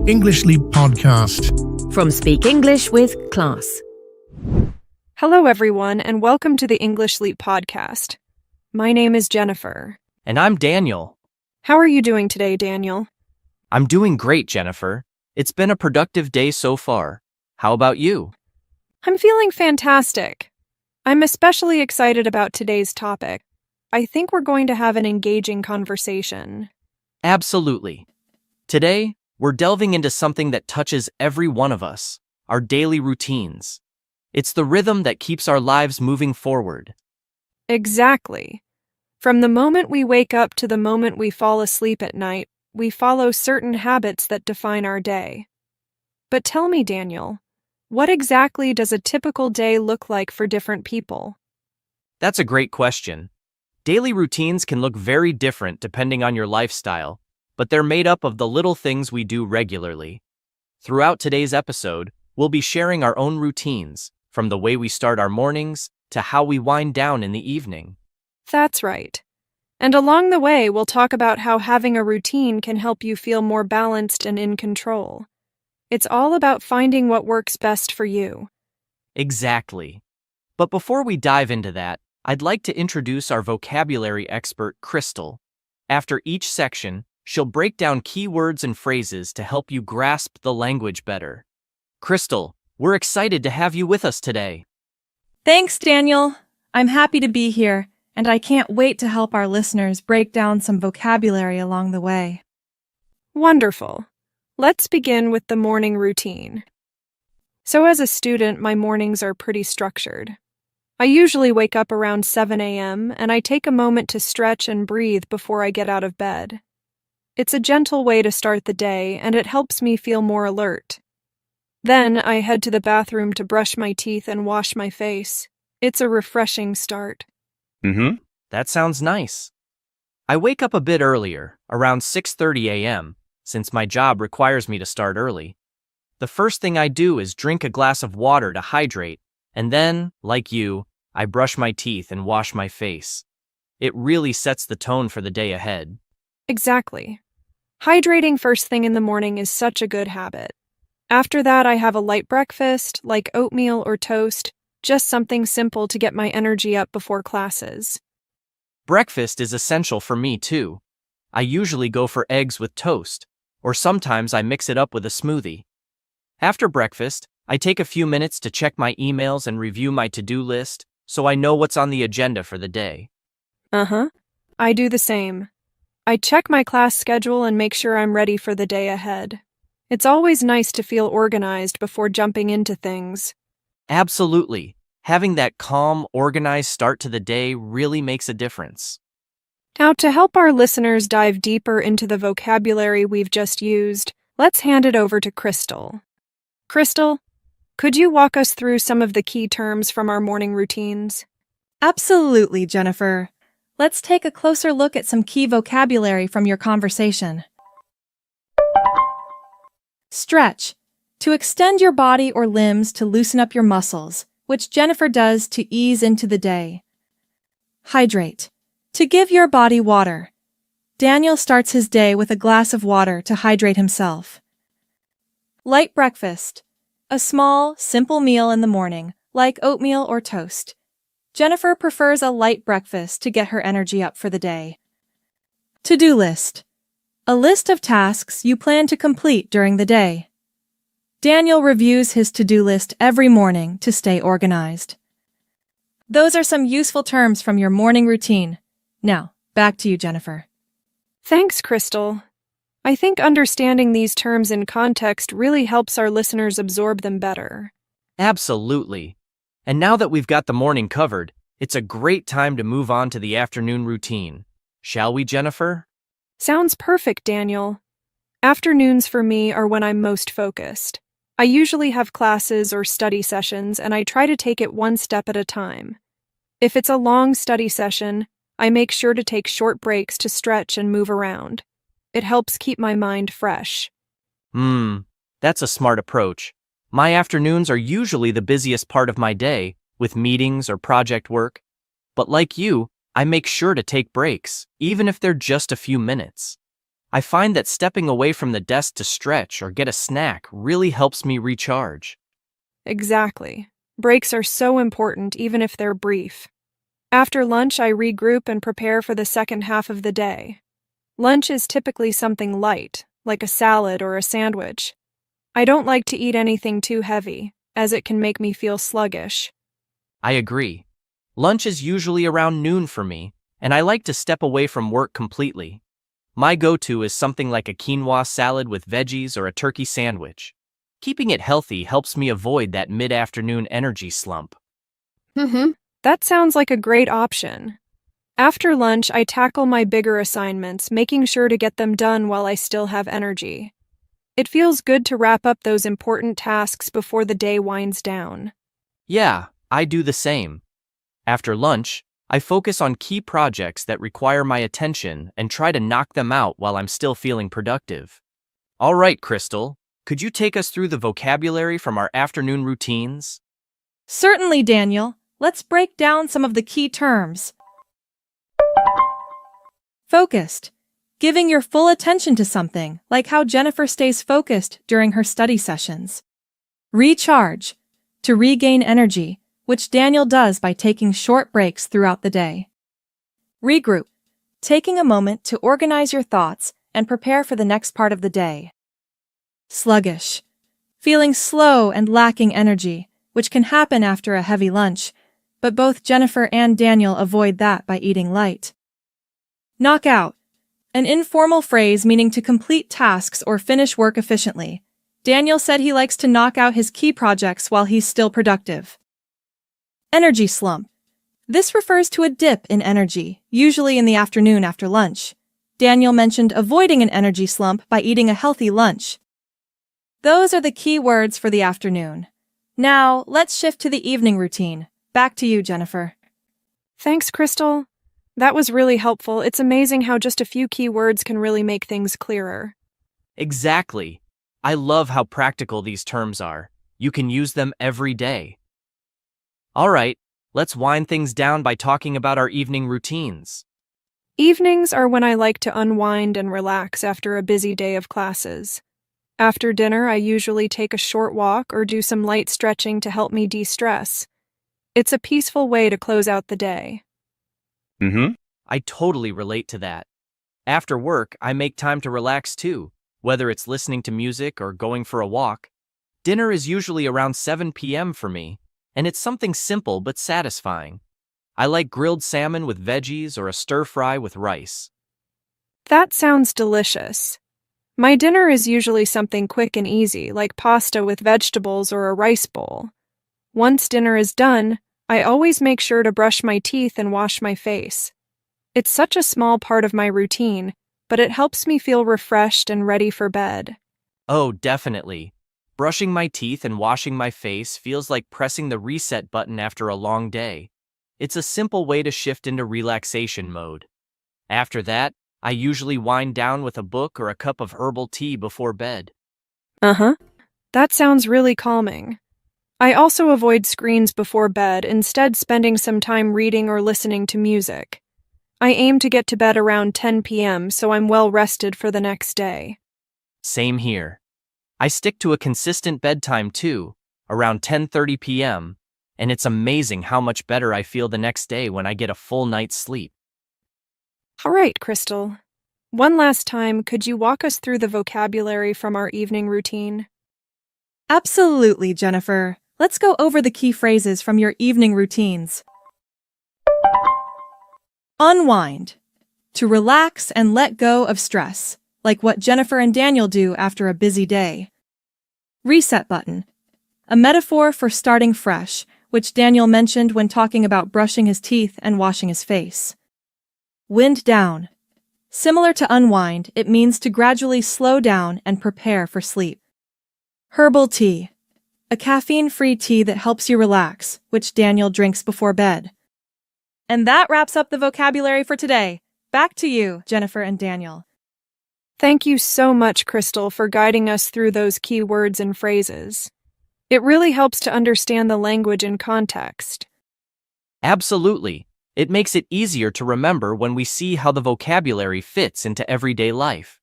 English.podcast. From Speak English with Class. Hello, everyone, and welcome to the English Leap podcast. My name is Jennifer. And I'm Daniel. How are you doing today, Daniel? I'm doing great, Jennifer. It's been a productive day so far. How about you? I'm feeling fantastic. I'm especially excited about today's topic. I think we're going to have an engaging conversation. Absolutely. Today, we're delving into something that touches every one of us, our daily routines. It's the rhythm that keeps our lives moving forward. Exactly. From the moment we wake up to the moment we fall asleep at night, we follow certain habits that define our day. But tell me, Daniel, what exactly does a typical day look like for different people? That's a great question. Daily routines can look very different depending on your lifestyle, but they're made up of the little things we do regularly. Throughout today's episode, we'll be sharing our own routines, from the way we start our mornings to how we wind down in the evening. That's right. And along the way, we'll talk about how having a routine can help you feel more balanced and in control. It's all about finding what works best for you. Exactly. But before we dive into that, I'd like to introduce our vocabulary expert, Crystal. After each section, she'll break down key words and phrases to help you grasp the language better. Crystal, we're excited to have you with us today. Thanks, Daniel. I'm happy to be here, and I can't wait to help our listeners break down some vocabulary along the way. Wonderful. Let's begin with the morning routine. So as a student, my mornings are pretty structured. I usually wake up around 7 a.m., and I take a moment to stretch and breathe before I get out of bed. It's a gentle way to start the day, and it helps me feel more alert. Then I head to the bathroom to brush my teeth and wash my face. It's a refreshing start. That sounds nice. I wake up a bit earlier, around 6:30 a.m., since my job requires me to start early. The first thing I do is drink a glass of water to hydrate, and then, like you, I brush my teeth and wash my face. It really sets the tone for the day ahead. Exactly. Hydrating first thing in the morning is such a good habit. After that, I have a light breakfast, like oatmeal or toast, just something simple to get my energy up before classes. Breakfast is essential for me, too. I usually go for eggs with toast, or sometimes I mix it up with a smoothie. After breakfast, I take a few minutes to check my emails and review my to-do list, so I know what's on the agenda for the day. I do the same. I check my class schedule and make sure I'm ready for the day ahead. It's always nice to feel organized before jumping into things. Absolutely. Having that calm, organized start to the day really makes a difference. Now, to help our listeners dive deeper into the vocabulary we've just used, let's hand it over to Crystal. Crystal, could you walk us through some of the key terms from our morning routines? Absolutely, Jennifer. Let's take a closer look at some key vocabulary from your conversation. Stretch. To extend your body or limbs to loosen up your muscles, which Jennifer does to ease into the day. Hydrate. To give your body water. Daniel starts his day with a glass of water to hydrate himself. Light breakfast. A small, simple meal in the morning, like oatmeal or toast. Jennifer prefers a light breakfast to get her energy up for the day. To-do list. A list of tasks you plan to complete during the day. Daniel reviews his to-do list every morning to stay organized. Those are some useful terms from your morning routine. Now, back to you, Jennifer. Thanks, Crystal. I think understanding these terms in context really helps our listeners absorb them better. Absolutely. And now that we've got the morning covered, it's a great time to move on to the afternoon routine. Shall we, Jennifer? Sounds perfect, Daniel. Afternoons for me are when I'm most focused. I usually have classes or study sessions, and I try to take it one step at a time. If it's a long study session, I make sure to take short breaks to stretch and move around. It helps keep my mind fresh. That's a smart approach. My afternoons are usually the busiest part of my day, with meetings or project work. But like you, I make sure to take breaks, even if they're just a few minutes. I find that stepping away from the desk to stretch or get a snack really helps me recharge. Exactly. Breaks are so important even if they're brief. After lunch, I regroup and prepare for the second half of the day. Lunch is typically something light, like a salad or a sandwich. I don't like to eat anything too heavy, as it can make me feel sluggish. I agree. Lunch is usually around noon for me, and I like to step away from work completely. My go-to is something like a quinoa salad with veggies or a turkey sandwich. Keeping it healthy helps me avoid that mid-afternoon energy slump. That sounds like a great option. After lunch, I tackle my bigger assignments, making sure to get them done while I still have energy. It feels good to wrap up those important tasks before the day winds down. Yeah, I do the same. After lunch, I focus on key projects that require my attention and try to knock them out while I'm still feeling productive. All right, Crystal, could you take us through the vocabulary from our afternoon routines? Certainly, Daniel. Let's break down some of the key terms. Focused. Giving your full attention to something, like how Jennifer stays focused during her study sessions. Recharge. To regain energy, which Daniel does by taking short breaks throughout the day. Regroup. Taking a moment to organize your thoughts and prepare for the next part of the day. Sluggish. Feeling slow and lacking energy, which can happen after a heavy lunch, but both Jennifer and Daniel avoid that by eating light. Knock out. An informal phrase meaning to complete tasks or finish work efficiently. Daniel said he likes to knock out his key projects while he's still productive. Energy slump. This refers to a dip in energy, usually in the afternoon after lunch. Daniel mentioned avoiding an energy slump by eating a healthy lunch. Those are the key words for the afternoon. Now, let's shift to the evening routine. Back to you, Jennifer. Thanks, Crystal. That was really helpful. It's amazing how just a few key words can really make things clearer. Exactly. I love how practical these terms are. You can use them every day. All right, let's wind things down by talking about our evening routines. Evenings are when I like to unwind and relax after a busy day of classes. After dinner, I usually take a short walk or do some light stretching to help me de-stress. It's a peaceful way to close out the day. I totally relate to that. After work, I make time to relax too, whether it's listening to music or going for a walk. Dinner is usually around 7 p.m. for me, and it's something simple but satisfying. I like grilled salmon with veggies or a stir-fry with rice. That sounds delicious. My dinner is usually something quick and easy, like pasta with vegetables or a rice bowl. Once dinner is done, I always make sure to brush my teeth and wash my face. It's such a small part of my routine, but it helps me feel refreshed and ready for bed. Oh, definitely. Brushing my teeth and washing my face feels like pressing the reset button after a long day. It's a simple way to shift into relaxation mode. After that, I usually wind down with a book or a cup of herbal tea before bed. That sounds really calming. I also avoid screens before bed, instead spending some time reading or listening to music. I aim to get to bed around 10 p.m. so I'm well rested for the next day. Same here. I stick to a consistent bedtime too, around 10:30 p.m., and it's amazing how much better I feel the next day when I get a full night's sleep. All right, Crystal. One last time, could you walk us through the vocabulary from our evening routine? Absolutely, Jennifer. Let's go over the key phrases from your evening routines. Unwind. To relax and let go of stress, like what Jennifer and Daniel do after a busy day. Reset button. A metaphor for starting fresh, which Daniel mentioned when talking about brushing his teeth and washing his face. Wind down. Similar to unwind, it means to gradually slow down and prepare for sleep. Herbal tea. A caffeine-free tea that helps you relax, which Daniel drinks before bed. And that wraps up the vocabulary for today. Back to you, Jennifer and Daniel. Thank you so much, Crystal, for guiding us through those key words and phrases. It really helps to understand the language in context. Absolutely. It makes it easier to remember when we see how the vocabulary fits into everyday life.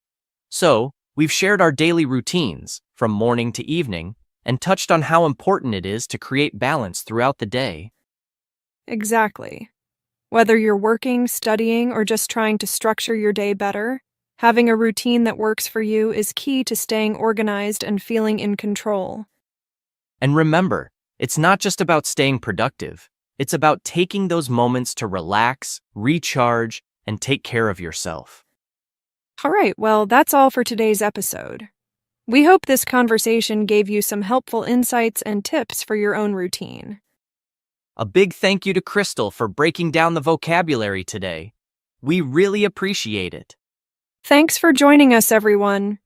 So, we've shared our daily routines, from morning to evening, and touched on how important it is to create balance throughout the day. Exactly. Whether you're working, studying, or just trying to structure your day better, having a routine that works for you is key to staying organized and feeling in control. And remember, it's not just about staying productive, it's about taking those moments to relax, recharge, and take care of yourself. All right, well, that's all for today's episode. We hope this conversation gave you some helpful insights and tips for your own routine. A big thank you to Crystal for breaking down the vocabulary today. We really appreciate it. Thanks for joining us, everyone.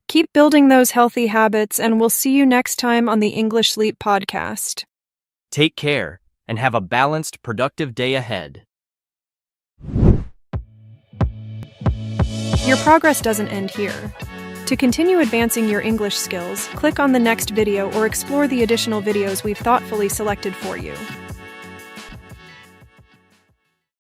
Keep building those healthy habits, and we'll see you next time on the English.podcast. Take care, and have a balanced, productive day ahead. Your progress doesn't end here. To continue advancing your English skills, click on the next video or explore the additional videos we've thoughtfully selected for you.